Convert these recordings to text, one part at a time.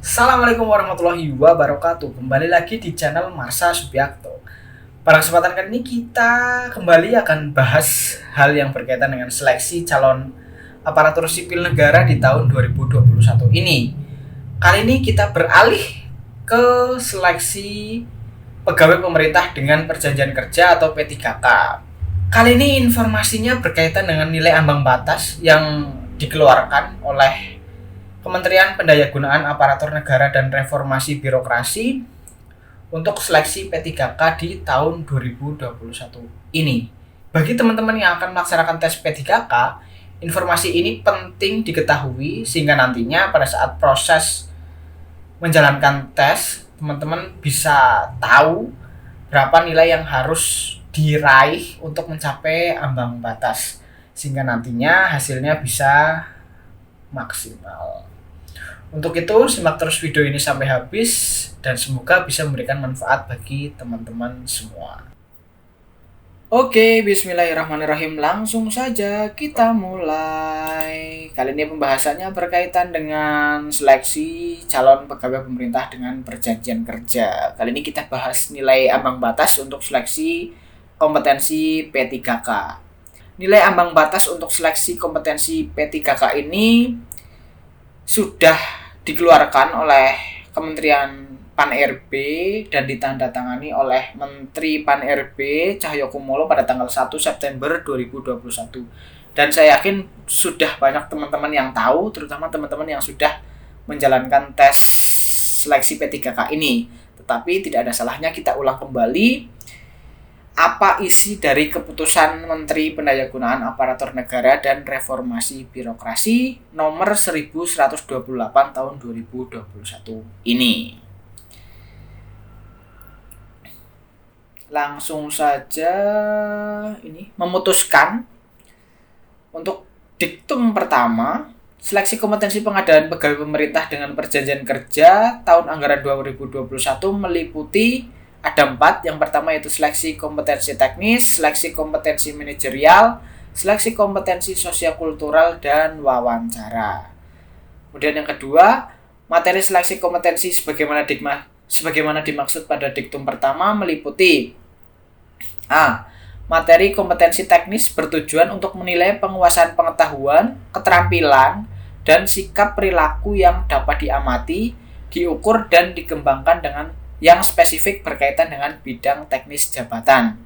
Assalamualaikum warahmatullahi wabarakatuh. Kembali lagi di channel Marsa Subiakto. Pada kesempatan kali ini kita kembali akan bahas hal yang berkaitan dengan seleksi calon aparatur sipil negara di tahun 2021 ini. Kali ini kita beralih ke seleksi pegawai pemerintah dengan perjanjian kerja atau P3K. Kali ini informasinya berkaitan dengan nilai ambang batas yang dikeluarkan oleh Kementerian Pendayagunaan Aparatur Negara dan Reformasi Birokrasi untuk seleksi P3K di tahun 2021 ini. Bagi teman-teman yang akan melaksanakan tes P3K, informasi ini penting diketahui sehingga nantinya pada saat proses menjalankan tes, teman-teman bisa tahu berapa nilai yang harus diraih untuk mencapai ambang batas sehingga nantinya hasilnya bisa maksimal. Untuk itu, simak terus video ini sampai habis dan semoga bisa memberikan manfaat bagi teman-teman semua. Oke, bismillahirrahmanirrahim. Langsung saja kita mulai. Kali ini pembahasannya berkaitan dengan seleksi calon pegawai pemerintah dengan perjanjian kerja. Kali ini kita bahas nilai ambang batas untuk seleksi kompetensi P3K. Nilai ambang batas untuk seleksi kompetensi P3K ini sudah dikeluarkan oleh Kementerian Pan-RB dan ditandatangani oleh Menteri Pan-RB Cahyokumolo pada tanggal 1 September 2021. Dan saya yakin sudah banyak teman-teman yang tahu, terutama teman-teman yang sudah menjalankan tes seleksi P3K ini. Tetapi tidak ada salahnya kita ulang kembali apa isi dari keputusan Menteri Pendayagunaan Aparatur Negara dan Reformasi Birokrasi nomor 1128 tahun 2021 ini. Langsung saja ini memutuskan untuk diktum pertama, seleksi kompetensi pengadaan pegawai pemerintah dengan perjanjian kerja tahun anggaran 2021 meliputi ada 4. Yang pertama yaitu seleksi kompetensi teknis, seleksi kompetensi manajerial, seleksi kompetensi sosial-kultural, dan wawancara. Kemudian yang kedua, materi seleksi kompetensi sebagaimana dimaksud pada diktum pertama meliputi A. Materi kompetensi teknis bertujuan untuk menilai penguasaan pengetahuan, keterampilan, dan sikap perilaku yang dapat diamati, diukur, dan dikembangkan dengan yang spesifik berkaitan dengan bidang teknis jabatan.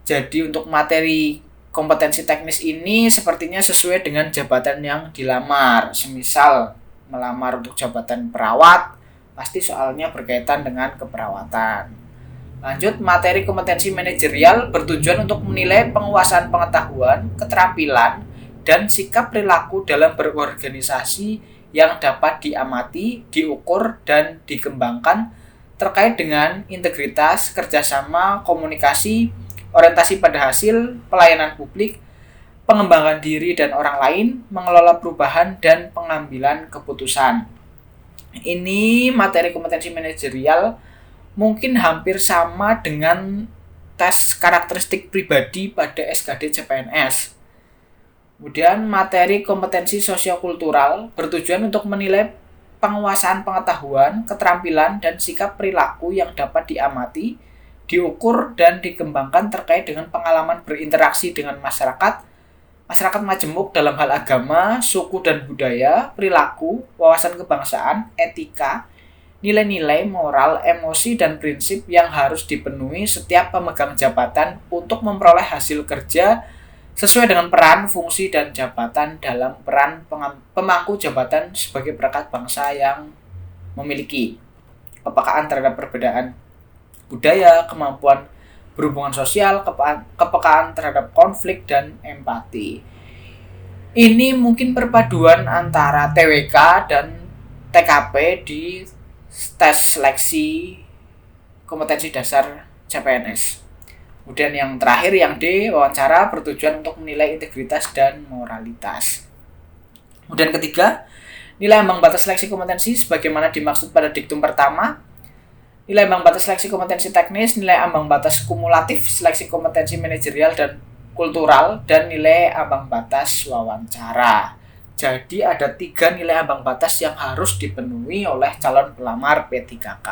Jadi untuk materi kompetensi teknis ini sepertinya sesuai dengan jabatan yang dilamar. Semisal melamar untuk jabatan perawat, pasti soalnya berkaitan dengan keperawatan. Lanjut, materi kompetensi manajerial bertujuan untuk menilai penguasaan pengetahuan, keterampilan, dan sikap perilaku dalam berorganisasi yang dapat diamati, diukur, dan dikembangkan terkait dengan integritas, kerjasama, komunikasi, orientasi pada hasil, pelayanan publik, pengembangan diri dan orang lain, mengelola perubahan, dan pengambilan keputusan. Ini materi kompetensi manajerial mungkin hampir sama dengan tes karakteristik pribadi pada SKD CPNS. Kemudian materi kompetensi sosiokultural bertujuan untuk menilai penguasaan pengetahuan, keterampilan, dan sikap perilaku yang dapat diamati, diukur, dan dikembangkan terkait dengan pengalaman berinteraksi dengan masyarakat majemuk dalam hal agama, suku dan budaya, perilaku, wawasan kebangsaan, etika, nilai-nilai, moral, emosi, dan prinsip yang harus dipenuhi setiap pemegang jabatan untuk memperoleh hasil kerja sesuai dengan peran, fungsi, dan jabatan dalam peran pemangku jabatan sebagai perangkat bangsa yang memiliki kepekaan terhadap perbedaan budaya, kemampuan berhubungan sosial, kepekaan terhadap konflik, dan empati. Ini mungkin perpaduan antara TWK dan TKP di tes seleksi kompetensi dasar CPNS. Kemudian yang terakhir, yang D, wawancara bertujuan untuk menilai integritas dan moralitas. Kemudian ketiga, nilai ambang batas seleksi kompetensi sebagaimana dimaksud pada diktum pertama. Nilai ambang batas seleksi kompetensi teknis, nilai ambang batas kumulatif seleksi kompetensi manajerial dan kultural, dan nilai ambang batas wawancara. Jadi ada 3 nilai ambang batas yang harus dipenuhi oleh calon pelamar P3K.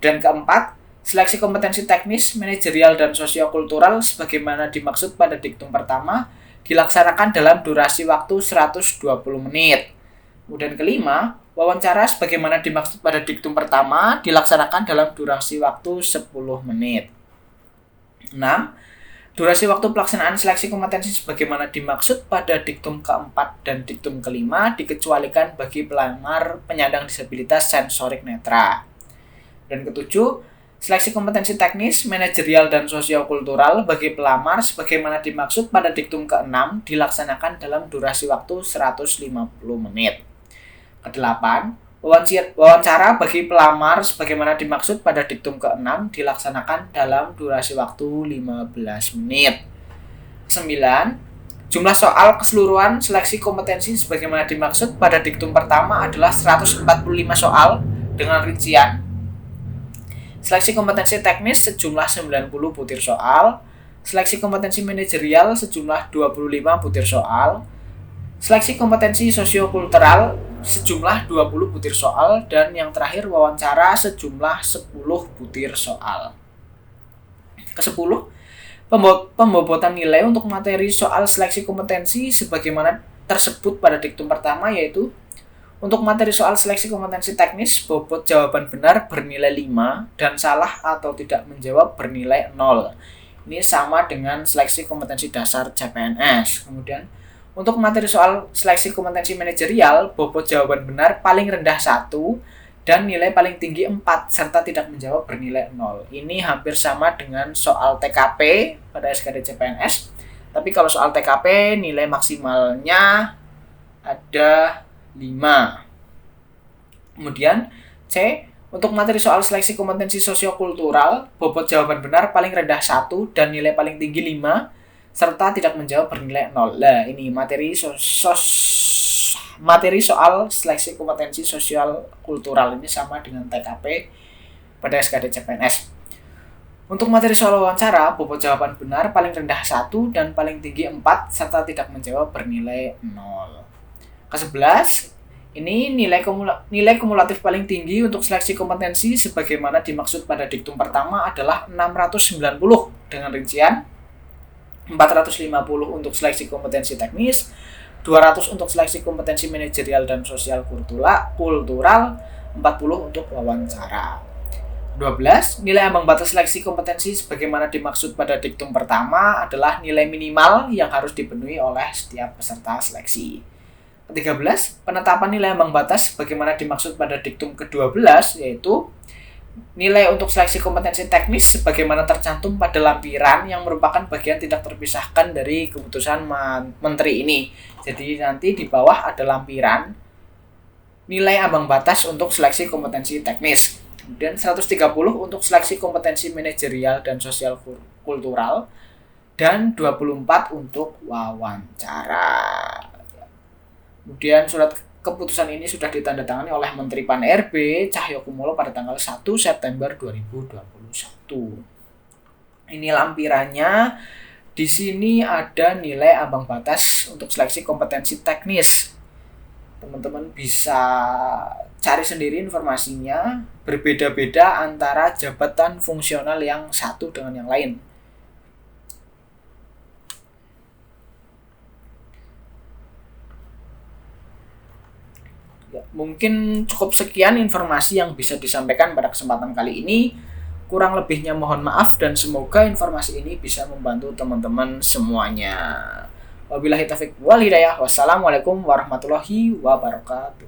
Dan keempat, seleksi kompetensi teknis, manajerial, dan sosiokultural sebagaimana dimaksud pada diktum pertama dilaksanakan dalam durasi waktu 120 menit. Kemudian kelima, wawancara sebagaimana dimaksud pada diktum pertama dilaksanakan dalam durasi waktu 10 menit. 6. Durasi waktu pelaksanaan seleksi kompetensi sebagaimana dimaksud pada diktum keempat dan diktum kelima dikecualikan bagi pelamar penyandang disabilitas sensorik netra. Dan ketujuh, seleksi kompetensi teknis, manajerial, dan sosiokultural bagi pelamar sebagaimana dimaksud pada diktum ke-6 dilaksanakan dalam durasi waktu 150 menit. Kedelapan, wawancara bagi pelamar sebagaimana dimaksud pada diktum ke-6 dilaksanakan dalam durasi waktu 15 menit. 9. Jumlah soal keseluruhan seleksi kompetensi sebagaimana dimaksud pada diktum pertama adalah 145 soal dengan rincian seleksi kompetensi teknis sejumlah 90 butir soal, seleksi kompetensi manajerial sejumlah 25 butir soal, seleksi kompetensi sosiokultural sejumlah 20 butir soal, dan yang terakhir wawancara sejumlah 10 butir soal. Ke-10, pembobotan nilai untuk materi soal seleksi kompetensi sebagaimana tersebut pada diktum pertama, yaitu untuk materi soal seleksi kompetensi teknis, bobot jawaban benar bernilai 5 dan salah atau tidak menjawab bernilai 0. Ini sama dengan seleksi kompetensi dasar CPNS. Kemudian, untuk materi soal seleksi kompetensi manajerial, bobot jawaban benar paling rendah 1 dan nilai paling tinggi 4 serta tidak menjawab bernilai 0. Ini hampir sama dengan soal TKP pada SKD CPNS. Tapi kalau soal TKP nilai maksimalnya ada 5. Kemudian C, untuk materi soal seleksi kompetensi sosiokultural, bobot jawaban benar paling rendah 1 dan nilai paling tinggi 5 serta tidak menjawab bernilai 0. Nah, ini materi soal seleksi kompetensi sosial kultural ini sama dengan TKP pada SKD CPNS. Untuk materi soal wawancara, bobot jawaban benar paling rendah 1 dan paling tinggi 4 serta tidak menjawab bernilai 0. Ke-11, ini nilai kumulatif paling tinggi untuk seleksi kompetensi sebagaimana dimaksud pada diktum pertama adalah 690 dengan rincian 450 untuk seleksi kompetensi teknis, 200 untuk seleksi kompetensi manajerial dan sosial kultural, 40 untuk wawancara. 12. Nilai ambang batas seleksi kompetensi sebagaimana dimaksud pada diktum pertama adalah nilai minimal yang harus dipenuhi oleh setiap peserta seleksi. 13. Penetapan nilai ambang batas sebagaimana dimaksud pada diktum ke-12, yaitu nilai untuk seleksi kompetensi teknis sebagaimana tercantum pada lampiran yang merupakan bagian tidak terpisahkan dari keputusan menteri ini. Jadi nanti di bawah ada lampiran nilai ambang batas untuk seleksi kompetensi teknis. Kemudian 130 untuk seleksi kompetensi manajerial dan sosial kultural, dan 24 untuk wawancara. Kemudian surat keputusan ini sudah ditandatangani oleh Menteri Pan-RB Cahyokumolo pada tanggal 1 September 2021. Ini lampirannya. Di sini ada nilai ambang batas untuk seleksi kompetensi teknis. Teman-teman bisa cari sendiri informasinya. Berbeda-beda antara jabatan fungsional yang satu dengan yang lain. Ya, mungkin cukup sekian informasi yang bisa disampaikan pada kesempatan kali ini. Kurang lebihnya mohon maaf dan semoga informasi ini bisa membantu teman-teman semuanya. Wabillahi taufiq wal hidayah. Wassalamualaikum warahmatullahi wabarakatuh.